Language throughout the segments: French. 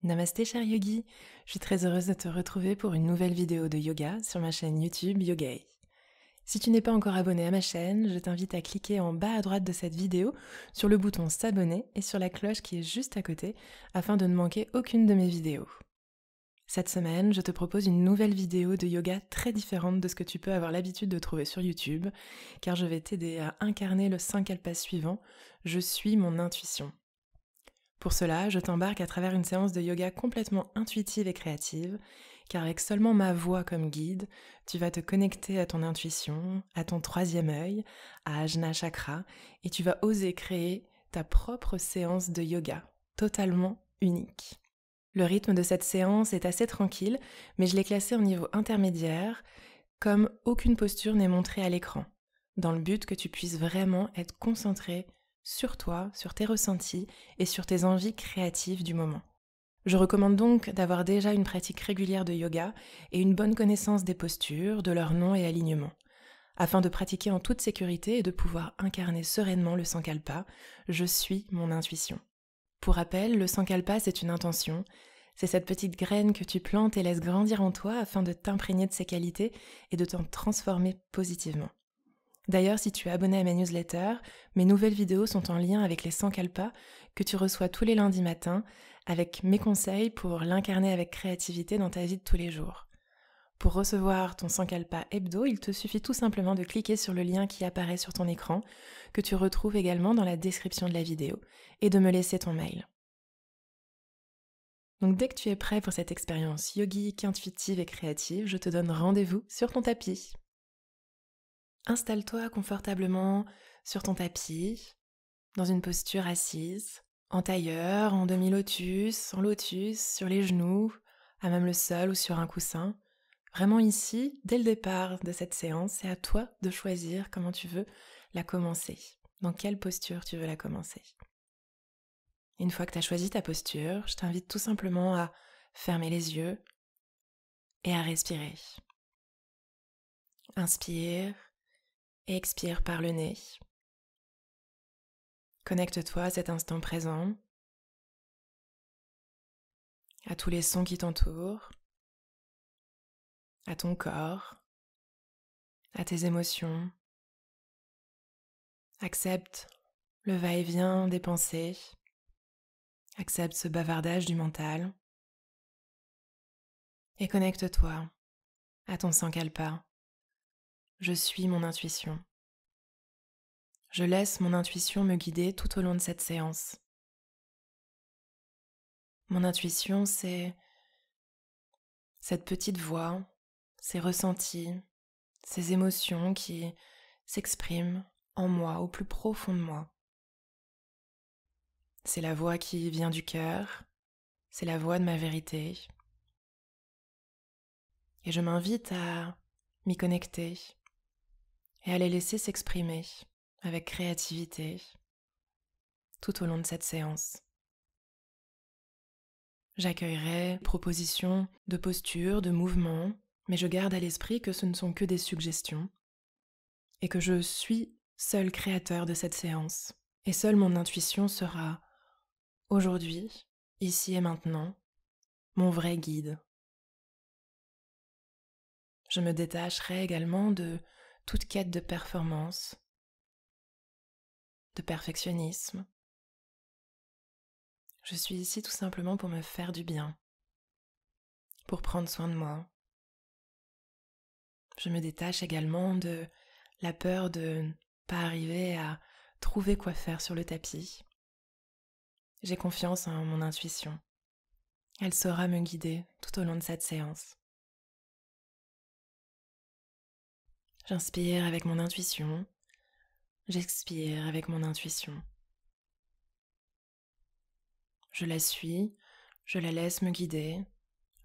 Namasté cher yogi, je suis très heureuse de te retrouver pour une nouvelle vidéo de yoga sur ma chaîne YouTube Yogai. Si tu n'es pas encore abonné à ma chaîne, je t'invite à cliquer en bas à droite de cette vidéo sur le bouton s'abonner et sur la cloche qui est juste à côté afin de ne manquer aucune de mes vidéos. Cette semaine, je te propose une nouvelle vidéo de yoga très différente de ce que tu peux avoir l'habitude de trouver sur YouTube, car je vais t'aider à incarner le Sankalpa suivant, je suis mon intuition. Pour cela, je t'embarque à travers une séance de yoga complètement intuitive et créative, car avec seulement ma voix comme guide, tu vas te connecter à ton intuition, à ton troisième œil, à Ajna Chakra, et tu vas oser créer ta propre séance de yoga, totalement unique. Le rythme de cette séance est assez tranquille, mais je l'ai classé au niveau intermédiaire, comme aucune posture n'est montrée à l'écran, dans le but que tu puisses vraiment être concentré sur toi, sur tes ressentis et sur tes envies créatives du moment. Je recommande donc d'avoir déjà une pratique régulière de yoga et une bonne connaissance des postures, de leur nom et alignement. Afin de pratiquer en toute sécurité et de pouvoir incarner sereinement le Sankalpa, je suis mon intuition. Pour rappel, le Sankalpa, c'est une intention. C'est cette petite graine que tu plantes et laisses grandir en toi afin de t'imprégner de ses qualités et de t'en transformer positivement. D'ailleurs, si tu es abonné à ma newsletter, mes nouvelles vidéos sont en lien avec les Sankalpas que tu reçois tous les lundis matins avec mes conseils pour l'incarner avec créativité dans ta vie de tous les jours. Pour recevoir ton Sankalpa hebdo, il te suffit tout simplement de cliquer sur le lien qui apparaît sur ton écran, que tu retrouves également dans la description de la vidéo, et de me laisser ton mail. Donc dès que tu es prêt pour cette expérience yogique, intuitive et créative, je te donne rendez-vous sur ton tapis. Installe-toi confortablement sur ton tapis, dans une posture assise, en tailleur, en demi-lotus, en lotus, sur les genoux, à même le sol ou sur un coussin. Vraiment ici, dès le départ de cette séance, c'est à toi de choisir comment tu veux la commencer, dans quelle posture tu veux la commencer. Une fois que tu as choisi ta posture, je t'invite tout simplement à fermer les yeux et à respirer. Inspire et expire par le nez. Connecte-toi à cet instant présent, à tous les sons qui t'entourent, à ton corps, à tes émotions. Accepte le va-et-vient des pensées, accepte ce bavardage du mental et connecte-toi à ton Sankalpa. Je suis mon intuition. Je laisse mon intuition me guider tout au long de cette séance. Mon intuition, c'est cette petite voix, ces ressentis, ces émotions qui s'expriment en moi, au plus profond de moi. C'est la voix qui vient du cœur, c'est la voix de ma vérité. Et je m'invite à m'y connecter et à les laisser s'exprimer avec créativité tout au long de cette séance. J'accueillerai propositions de posture, de mouvement, mais je garde à l'esprit que ce ne sont que des suggestions et que je suis seul créateur de cette séance. Et seule mon intuition sera aujourd'hui, ici et maintenant, mon vrai guide. Je me détacherai également de toute quête de performance, de perfectionnisme. Je suis ici tout simplement pour me faire du bien, pour prendre soin de moi. Je me détache également de la peur de ne pas arriver à trouver quoi faire sur le tapis. J'ai confiance en mon intuition. Elle saura me guider tout au long de cette séance. J'inspire avec mon intuition, j'expire avec mon intuition. Je la suis, je la laisse me guider,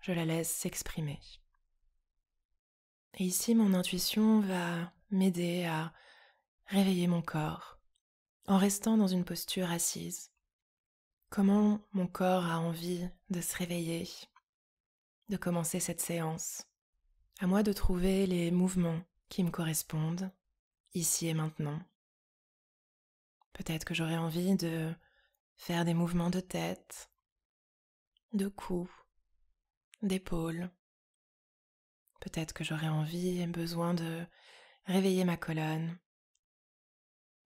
je la laisse s'exprimer. Et ici, mon intuition va m'aider à réveiller mon corps en restant dans une posture assise. Comment mon corps a envie de se réveiller, de commencer cette séance. À moi de trouver les mouvements qui me correspondent, ici et maintenant. Peut-être que j'aurais envie de faire des mouvements de tête, de cou, d'épaules. Peut-être que j'aurai envie et besoin de réveiller ma colonne,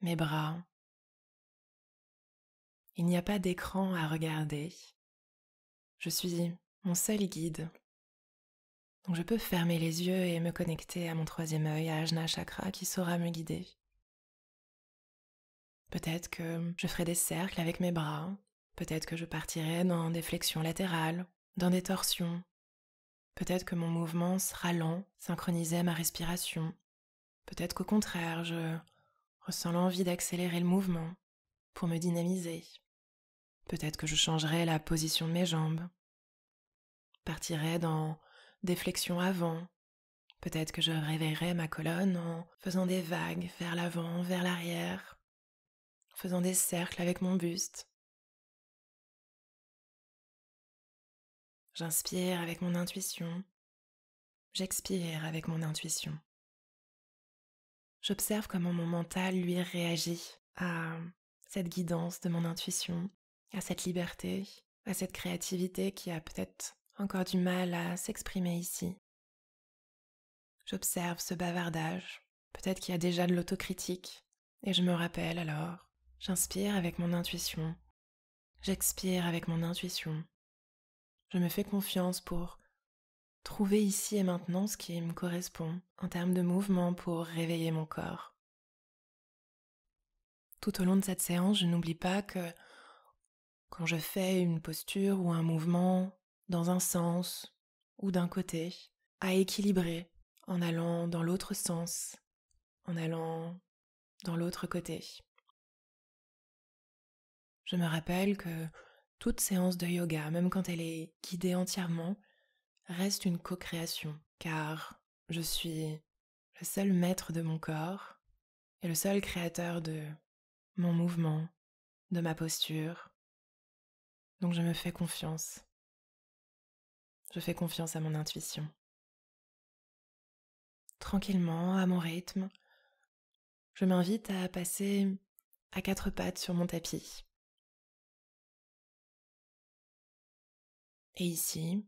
mes bras. Il n'y a pas d'écran à regarder. Je suis mon seul guide. Donc je peux fermer les yeux et me connecter à mon troisième œil, à Ajna Chakra, qui saura me guider. Peut-être que je ferai des cercles avec mes bras. Peut-être que je partirai dans des flexions latérales, dans des torsions. Peut-être que mon mouvement sera lent, synchronisé à ma respiration. Peut-être qu'au contraire, je ressens l'envie d'accélérer le mouvement pour me dynamiser. Peut-être que je changerai la position de mes jambes, partirai dans des flexions avant. Peut-être que je réveillerai ma colonne en faisant des vagues vers l'avant, vers l'arrière, en faisant des cercles avec mon buste. J'inspire avec mon intuition, j'expire avec mon intuition. J'observe comment mon mental, lui, réagit à cette guidance de mon intuition, à cette liberté, à cette créativité qui a peut-être encore du mal à s'exprimer ici. J'observe ce bavardage, peut-être qu'il y a déjà de l'autocritique, et je me rappelle alors, j'inspire avec mon intuition, j'expire avec mon intuition. Je me fais confiance pour trouver ici et maintenant ce qui me correspond en termes de mouvement pour réveiller mon corps. Tout au long de cette séance, je n'oublie pas que quand je fais une posture ou un mouvement dans un sens ou d'un côté, à équilibrer en allant dans l'autre sens, en allant dans l'autre côté. Je me rappelle que toute séance de yoga, même quand elle est guidée entièrement, reste une co-création, car je suis le seul maître de mon corps et le seul créateur de mon mouvement, de ma posture. Donc je me fais confiance. Je fais confiance à mon intuition. Tranquillement, à mon rythme, je m'invite à passer à quatre pattes sur mon tapis. Et ici,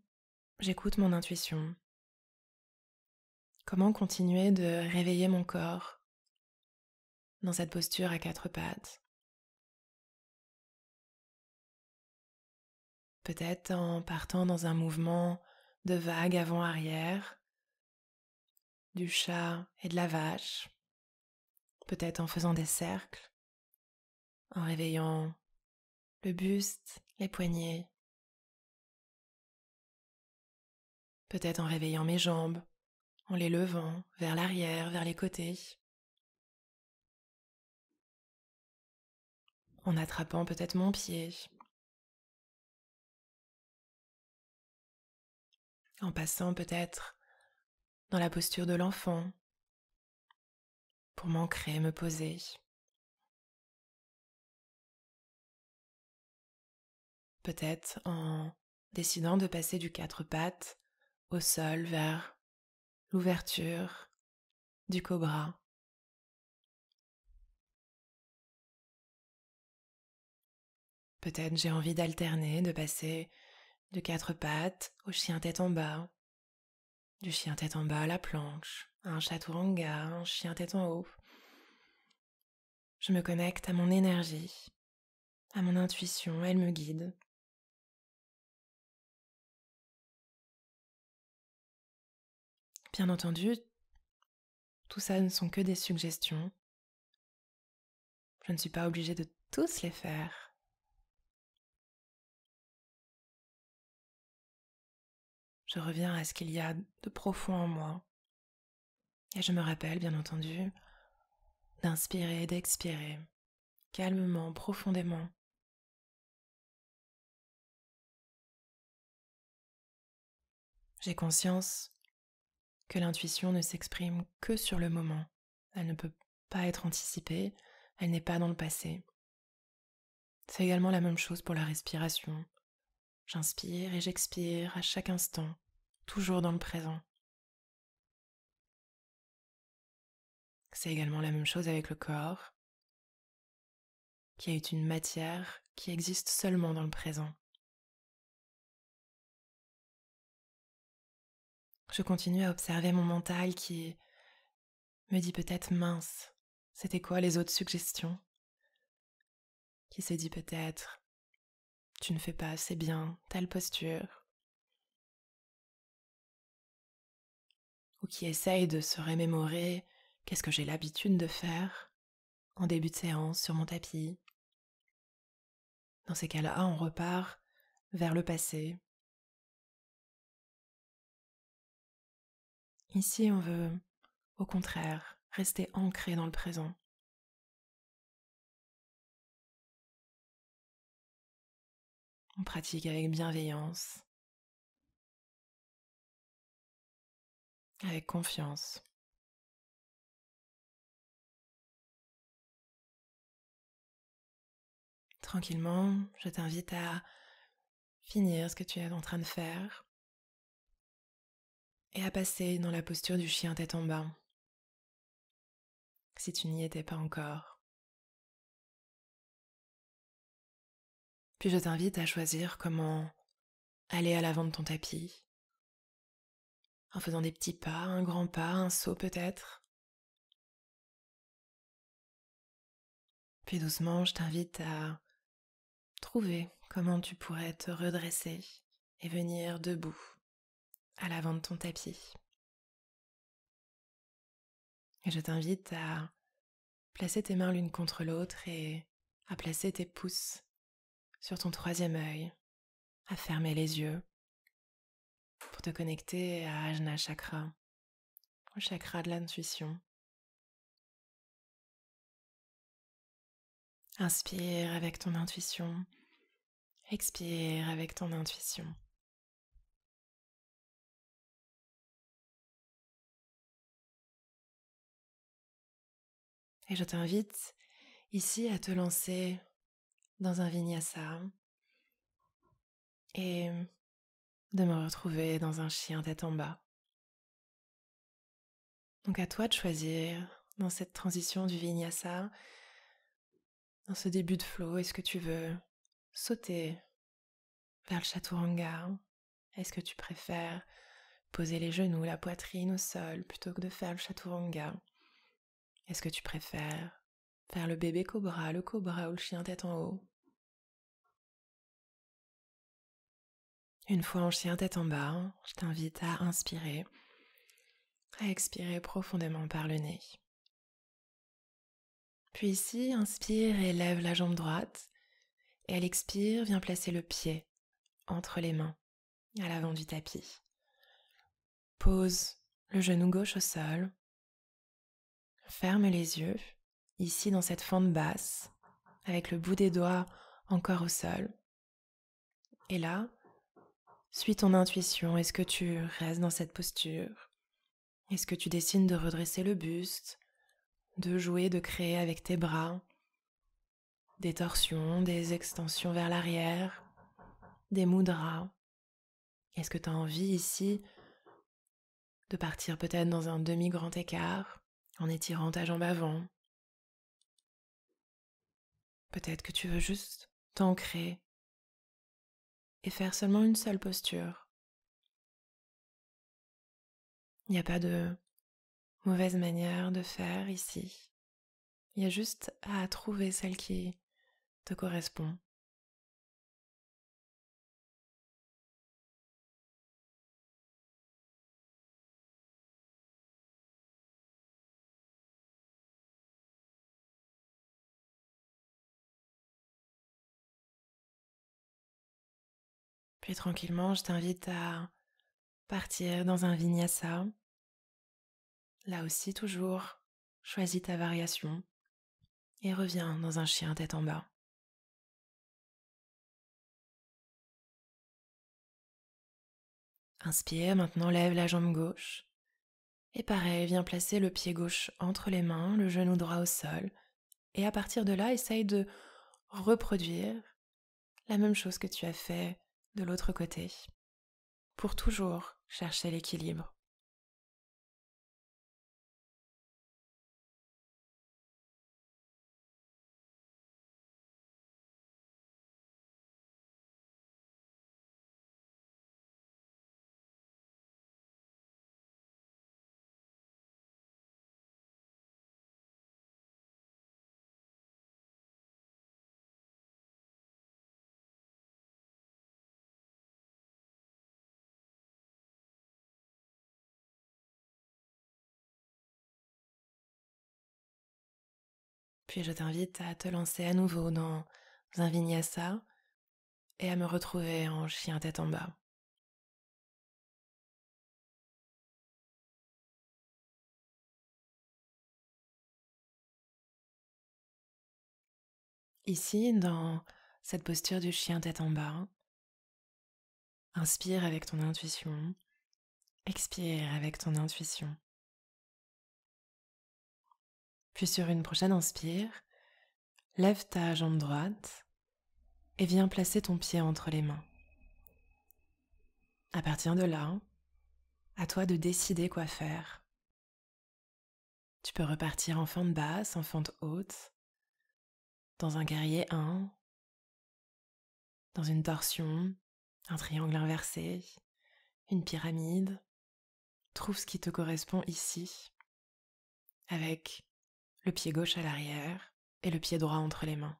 j'écoute mon intuition. Comment continuer de réveiller mon corps dans cette posture à quatre pattes? Peut-être en partant dans un mouvement de vague avant-arrière, du chat et de la vache. Peut-être en faisant des cercles, en réveillant le buste, les poignets. Peut-être en réveillant mes jambes, en les levant vers l'arrière, vers les côtés. En attrapant peut-être mon pied. En passant peut-être dans la posture de l'enfant pour m'ancrer, me poser. Peut-être en décidant de passer du quatre pattes au sol vers l'ouverture du cobra. Peut-être j'ai envie d'alterner, de passer de quatre pattes au chien tête en bas, du chien tête en bas à la planche, à un chaturanga, un chien tête en haut. Je me connecte à mon énergie, à mon intuition, elle me guide. Bien entendu, tout ça ne sont que des suggestions. Je ne suis pas obligée de tous les faire. Je reviens à ce qu'il y a de profond en moi. Et je me rappelle, bien entendu, d'inspirer et d'expirer, calmement, profondément. J'ai conscience que l'intuition ne s'exprime que sur le moment. Elle ne peut pas être anticipée, elle n'est pas dans le passé. C'est également la même chose pour la respiration. J'inspire et j'expire à chaque instant, toujours dans le présent. C'est également la même chose avec le corps, qui est une matière qui existe seulement dans le présent. Je continue à observer mon mental qui me dit peut-être mince, c'était quoi les autres suggestions? Qui se dit peut-être tu ne fais pas assez bien telle posture, ou qui essaye de se remémorer qu'est-ce que j'ai l'habitude de faire en début de séance sur mon tapis. Dans ces cas-là, on repart vers le passé. Ici, on veut, au contraire, rester ancré dans le présent. On pratique avec bienveillance, avec confiance. Tranquillement, je t'invite à finir ce que tu es en train de faire et à passer dans la posture du chien tête en bas, si tu n'y étais pas encore. Puis je t'invite à choisir comment aller à l'avant de ton tapis, en faisant des petits pas, un grand pas, un saut peut-être. Puis doucement, je t'invite à trouver comment tu pourrais te redresser et venir debout à l'avant de ton tapis. Et je t'invite à placer tes mains l'une contre l'autre et à placer tes pouces sur ton troisième œil, à fermer les yeux pour te connecter à Ajna Chakra, au chakra de l'intuition. Inspire avec ton intuition, expire avec ton intuition. Et je t'invite ici à te lancer dans un vinyasa et de me retrouver dans un chien tête en bas. Donc à toi de choisir dans cette transition du vinyasa, dans ce début de flow, est-ce que tu veux sauter vers le chaturanga? Est-ce que tu préfères poser les genoux, la poitrine au sol plutôt que de faire le chaturanga? Est-ce que tu préfères faire le bébé cobra, le cobra ou le chien tête en haut? Une fois en chien tête en bas, je t'invite à inspirer, à expirer profondément par le nez. Puis ici, inspire et lève la jambe droite. Et à l'expire, viens placer le pied entre les mains à l'avant du tapis. Pose le genou gauche au sol. Ferme les yeux, ici dans cette fente basse, avec le bout des doigts encore au sol. Et là, suis ton intuition. Est-ce que tu restes dans cette posture? Est-ce que tu décides de redresser le buste, de jouer, de créer avec tes bras des torsions, des extensions vers l'arrière, des mudras? Est-ce que tu as envie ici de partir peut-être dans un demi-grand écart en étirant ta jambe avant? Peut-être que tu veux juste t'ancrer et faire seulement une seule posture. Il n'y a pas de mauvaise manière de faire ici. Il y a juste à trouver celle qui te correspond. Puis tranquillement, je t'invite à partir dans un vinyasa. Là aussi, toujours, choisis ta variation et reviens dans un chien tête en bas. Inspire, maintenant lève la jambe gauche. Et pareil, viens placer le pied gauche entre les mains, le genou droit au sol. Et à partir de là, essaye de reproduire la même chose que tu as fait de l'autre côté, pour toujours chercher l'équilibre. puis je t'invite à te lancer à nouveau dans un vinyasa et à me retrouver en chien tête en bas. Ici, dans cette posture du chien tête en bas, inspire avec ton intuition, expire avec ton intuition. Puis sur une prochaine inspire, lève ta jambe droite et viens placer ton pied entre les mains. À partir de là, à toi de décider quoi faire. Tu peux repartir en fente basse, en fente haute, dans un guerrier 1, dans une torsion, un triangle inversé, une pyramide. Trouve ce qui te correspond ici, avec le pied gauche à l'arrière et le pied droit entre les mains.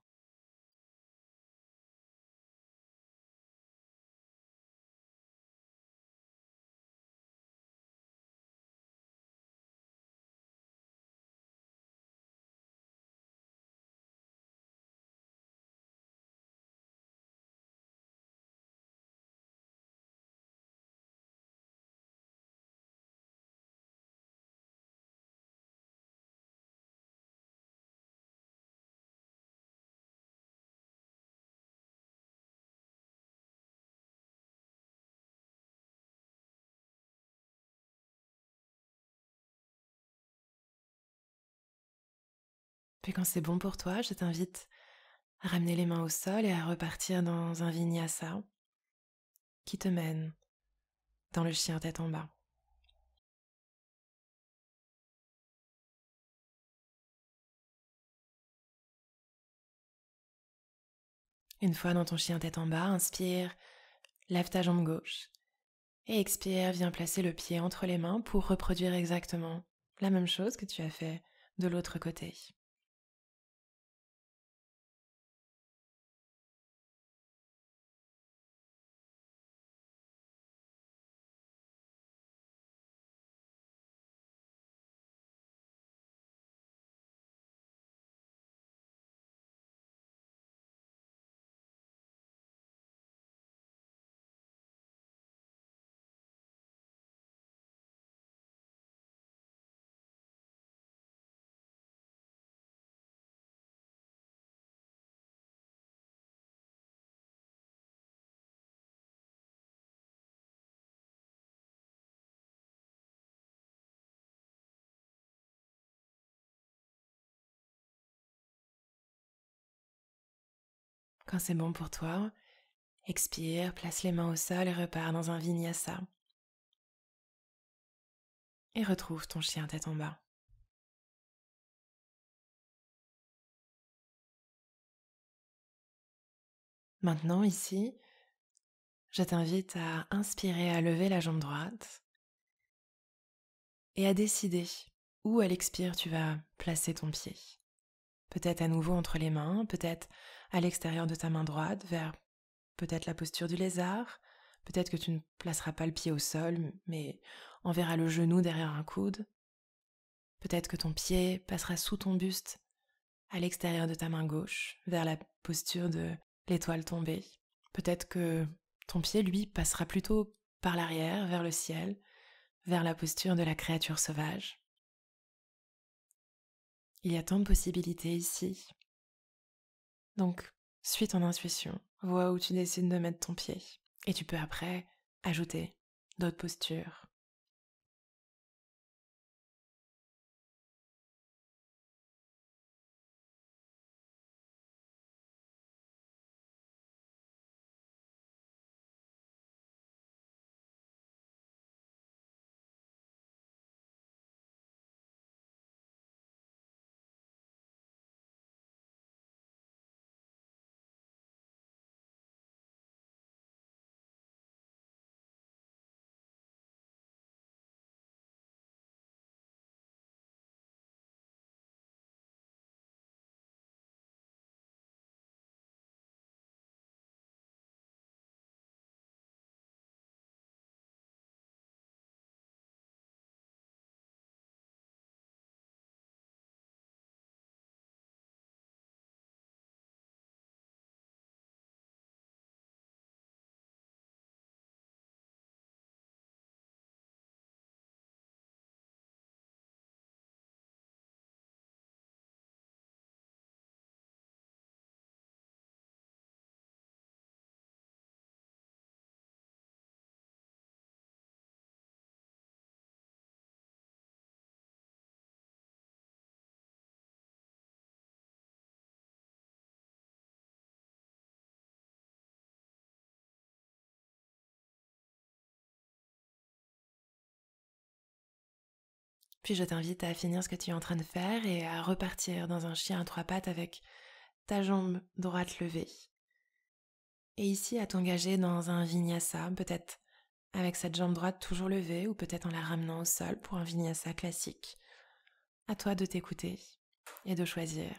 Puis quand c'est bon pour toi, je t'invite à ramener les mains au sol et à repartir dans un vinyasa qui te mène dans le chien tête en bas. Une fois dans ton chien tête en bas, inspire, lève ta jambe gauche et expire, viens placer le pied entre les mains pour reproduire exactement la même chose que tu as fait de l'autre côté. Quand c'est bon pour toi, expire, place les mains au sol et repars dans un vinyasa. Et retrouve ton chien tête en bas. Maintenant, ici, je t'invite à inspirer, à lever la jambe droite et à décider où à l'expire tu vas placer ton pied. Peut-être à nouveau entre les mains, peut-être à l'extérieur de ta main droite, vers peut-être la posture du lézard, peut-être que tu ne placeras pas le pied au sol, mais enverras le genou derrière un coude. Peut-être que ton pied passera sous ton buste, à l'extérieur de ta main gauche, vers la posture de l'étoile tombée. Peut-être que ton pied, lui, passera plutôt par l'arrière, vers le ciel, vers la posture de la créature sauvage. Il y a tant de possibilités ici. Donc, suis ton intuition, vois où tu décides de mettre ton pied. Et tu peux après ajouter d'autres postures. Puis je t'invite à finir ce que tu es en train de faire et à repartir dans un chien à trois pattes avec ta jambe droite levée. Et ici à t'engager dans un vinyasa, peut-être avec cette jambe droite toujours levée ou peut-être en la ramenant au sol pour un vinyasa classique. À toi de t'écouter et de choisir.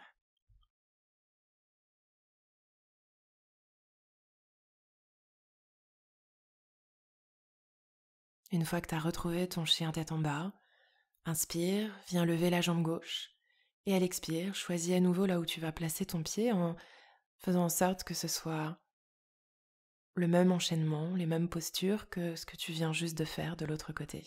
Une fois que tu as retrouvé ton chien tête en bas, inspire, viens lever la jambe gauche. Et à l'expire, choisis à nouveau là où tu vas placer ton pied en faisant en sorte que ce soit le même enchaînement, les mêmes postures que ce que tu viens juste de faire de l'autre côté.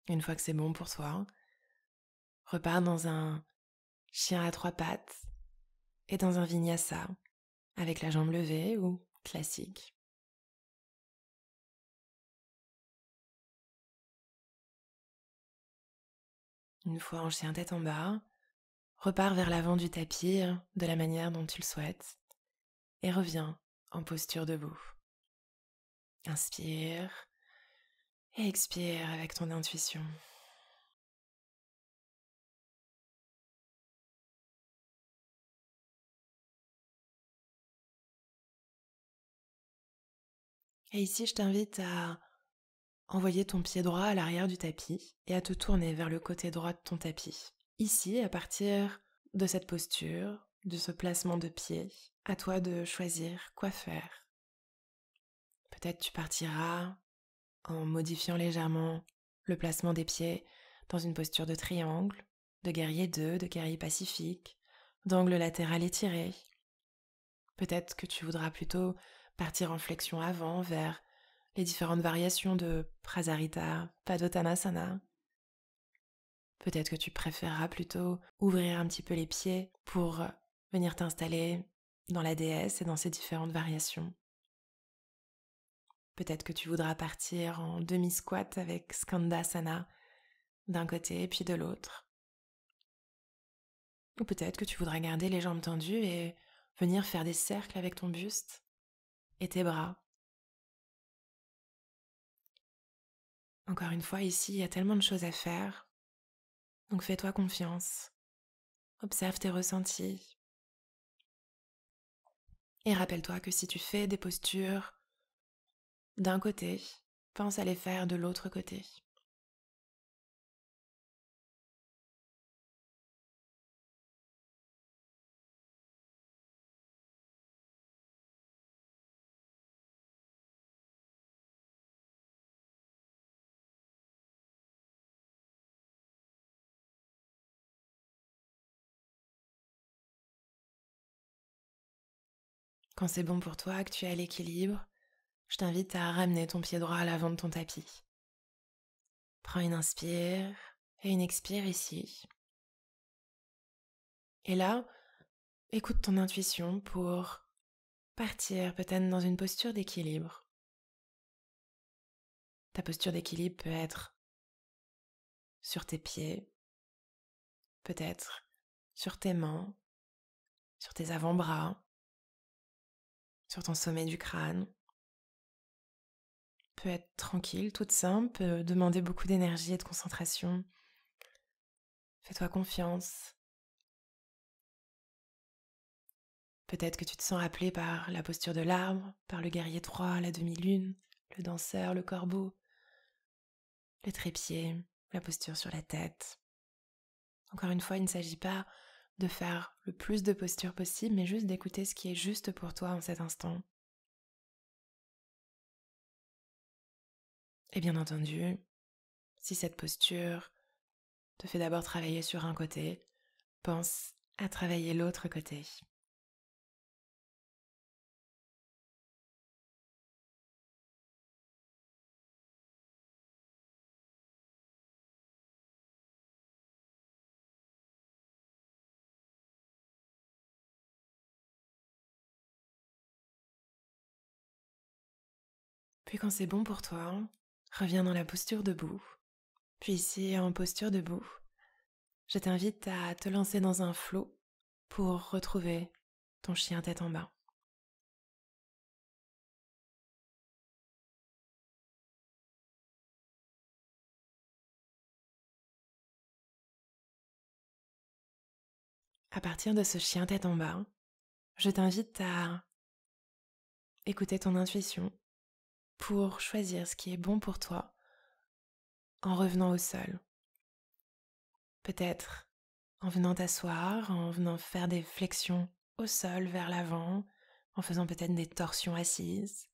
Une fois que c'est bon pour toi, repars dans un chien à trois pattes et dans un vinyasa avec la jambe levée ou classique. Une fois en chien tête en bas, repars vers l'avant du tapis de la manière dont tu le souhaites et reviens en posture debout. Inspire et expire avec ton intuition. Et ici, je t'invite à envoyer ton pied droit à l'arrière du tapis et à te tourner vers le côté droit de ton tapis. Ici, à partir de cette posture, de ce placement de pied, à toi de choisir quoi faire. Peut-être tu partiras en modifiant légèrement le placement des pieds dans une posture de triangle, de guerrier 2, de guerrier pacifique, d'angle latéral étiré. Peut-être que tu voudras plutôt partir en flexion avant vers les différentes variations de Prasarita, Padottanasana. Peut-être que tu préféreras plutôt ouvrir un petit peu les pieds pour venir t'installer dans la déesse et dans ses différentes variations. Peut-être que tu voudras partir en demi-squat avec Skandasana d'un côté puis de l'autre. Ou peut-être que tu voudras garder les jambes tendues et venir faire des cercles avec ton buste et tes bras. Encore une fois, ici, il y a tellement de choses à faire. Donc fais-toi confiance. Observe tes ressentis. Et rappelle-toi que si tu fais des postures d'un côté, pense à les faire de l'autre côté. Quand c'est bon pour toi, que tu es à l'équilibre, je t'invite à ramener ton pied droit à l'avant de ton tapis. Prends une inspire et une expire ici. Et là, écoute ton intuition pour partir peut-être dans une posture d'équilibre. Ta posture d'équilibre peut être sur tes pieds, peut-être sur tes mains, sur tes avant-bras, sur ton sommet du crâne. Peut être tranquille, toute simple, peut demander beaucoup d'énergie et de concentration. Fais-toi confiance. Peut-être que tu te sens appelé par la posture de l'arbre, par le guerrier 3, la demi-lune, le danseur, le corbeau, le trépied, la posture sur la tête. Encore une fois, il ne s'agit pas de faire le plus de postures possible, mais juste d'écouter ce qui est juste pour toi en cet instant. Et bien entendu, si cette posture te fait d'abord travailler sur un côté, pense à travailler l'autre côté. Puis quand c'est bon pour toi, reviens dans la posture debout. Puis ici, en posture debout, je t'invite à te lancer dans un flot pour retrouver ton chien tête en bas. À partir de ce chien tête en bas, je t'invite à écouter ton intuition pour choisir ce qui est bon pour toi en revenant au sol. Peut-être en venant t'asseoir, en venant faire des flexions au sol vers l'avant, en faisant peut-être des torsions assises,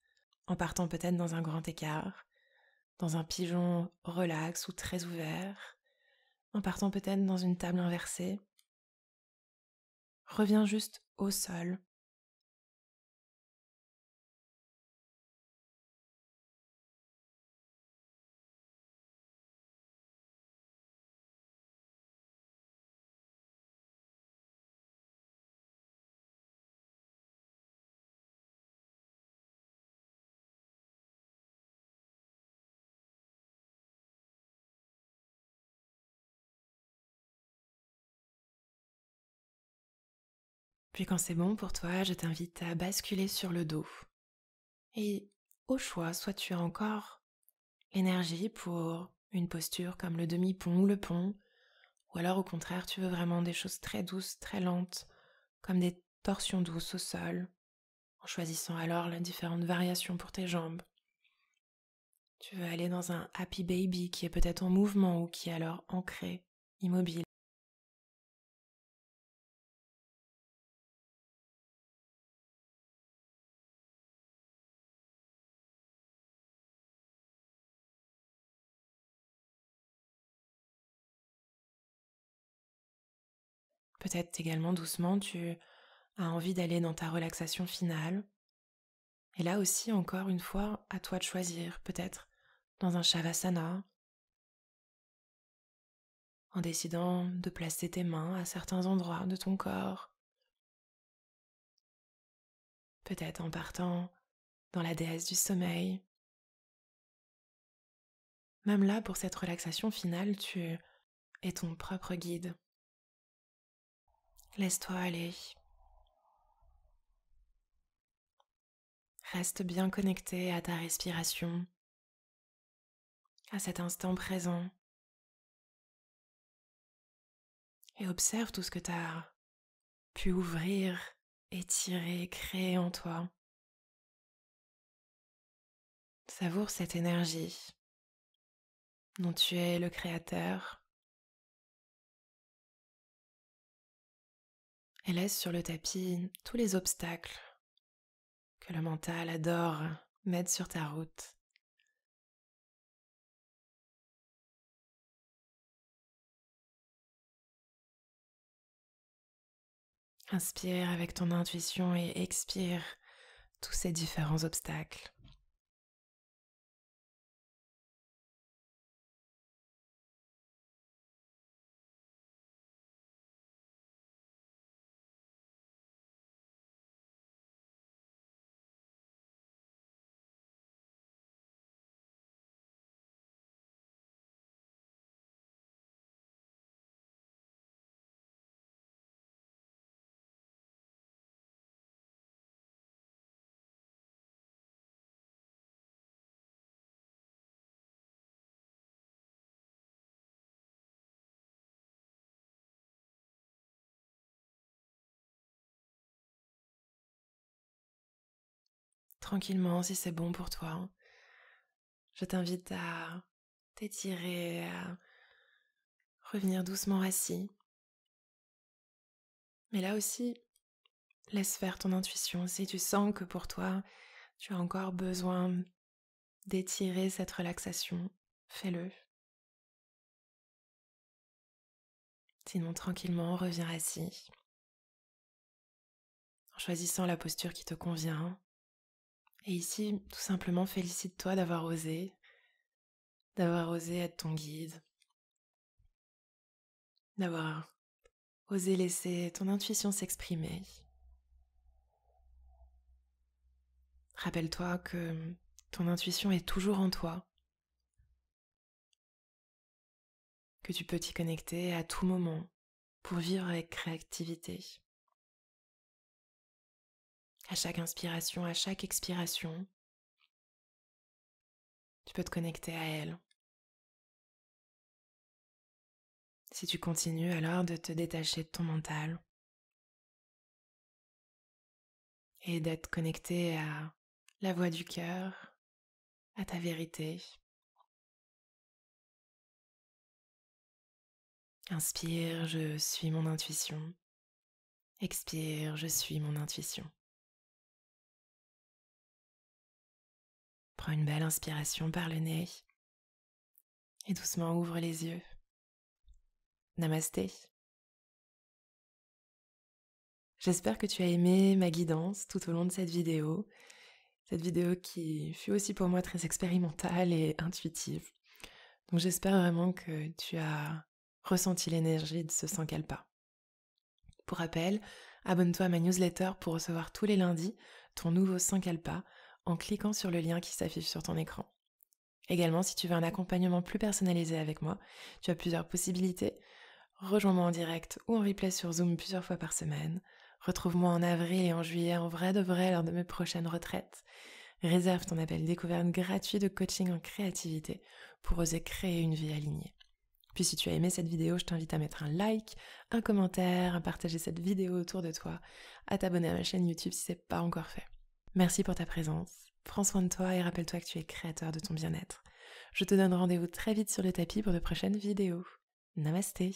en partant peut-être dans un grand écart, dans un pigeon relax ou très ouvert, en partant peut-être dans une table inversée. Reviens juste au sol. Puis quand c'est bon pour toi, je t'invite à basculer sur le dos. Et au choix, soit tu as encore l'énergie pour une posture comme le demi-pont ou le pont, ou alors au contraire, tu veux vraiment des choses très douces, très lentes, comme des torsions douces au sol, en choisissant alors les différentes variations pour tes jambes. Tu veux aller dans un happy baby qui est peut-être en mouvement ou qui est alors ancré, immobile. Peut-être également doucement, tu as envie d'aller dans ta relaxation finale. Et là aussi, encore une fois, à toi de choisir, peut-être dans un shavasana, en décidant de placer tes mains à certains endroits de ton corps, peut-être en partant dans la déesse du sommeil. Même là, pour cette relaxation finale, tu es ton propre guide. Laisse-toi aller. Reste bien connecté à ta respiration, à cet instant présent, et observe tout ce que tu as pu ouvrir, étirer, créer en toi. Savoure cette énergie dont tu es le créateur et laisse sur le tapis tous les obstacles que le mental adore mettre sur ta route. Inspire avec ton intuition et expire tous ces différents obstacles. Tranquillement, si c'est bon pour toi, je t'invite à t'étirer, à revenir doucement assis. Mais là aussi, laisse faire ton intuition. Si tu sens que pour toi, tu as encore besoin d'étirer cette relaxation, fais-le. Sinon, tranquillement, reviens assis, en choisissant la posture qui te convient. Et ici, tout simplement, félicite-toi d'avoir osé être ton guide, d'avoir osé laisser ton intuition s'exprimer. Rappelle-toi que ton intuition est toujours en toi, que tu peux t'y connecter à tout moment pour vivre avec créativité. À chaque inspiration, à chaque expiration, tu peux te connecter à elle. Si tu continues alors de te détacher de ton mental et d'être connecté à la voix du cœur, à ta vérité. Inspire, je suis mon intuition. Expire, je suis mon intuition. Prends une belle inspiration par le nez et doucement ouvre les yeux. Namasté. J'espère que tu as aimé ma guidance tout au long de cette vidéo qui fut aussi pour moi très expérimentale et intuitive. Donc j'espère vraiment que tu as ressenti l'énergie de ce Sankalpa. Pour rappel, abonne-toi à ma newsletter pour recevoir tous les lundis ton nouveau Sankalpa en cliquant sur le lien qui s'affiche sur ton écran. Également, si tu veux un accompagnement plus personnalisé avec moi, tu as plusieurs possibilités. Rejoins-moi en direct ou en replay sur Zoom plusieurs fois par semaine. Retrouve-moi en avril et en juillet en vrai de vrai lors de mes prochaines retraites. Réserve ton appel découverte gratuit de coaching en créativité pour oser créer une vie alignée. Puis si tu as aimé cette vidéo, je t'invite à mettre un like, un commentaire, à partager cette vidéo autour de toi, à t'abonner à ma chaîne YouTube si ce n'est pas encore fait. Merci pour ta présence. Prends soin de toi et rappelle-toi que tu es créateur de ton bien-être. Je te donne rendez-vous très vite sur le tapis pour de prochaines vidéos. Namasté.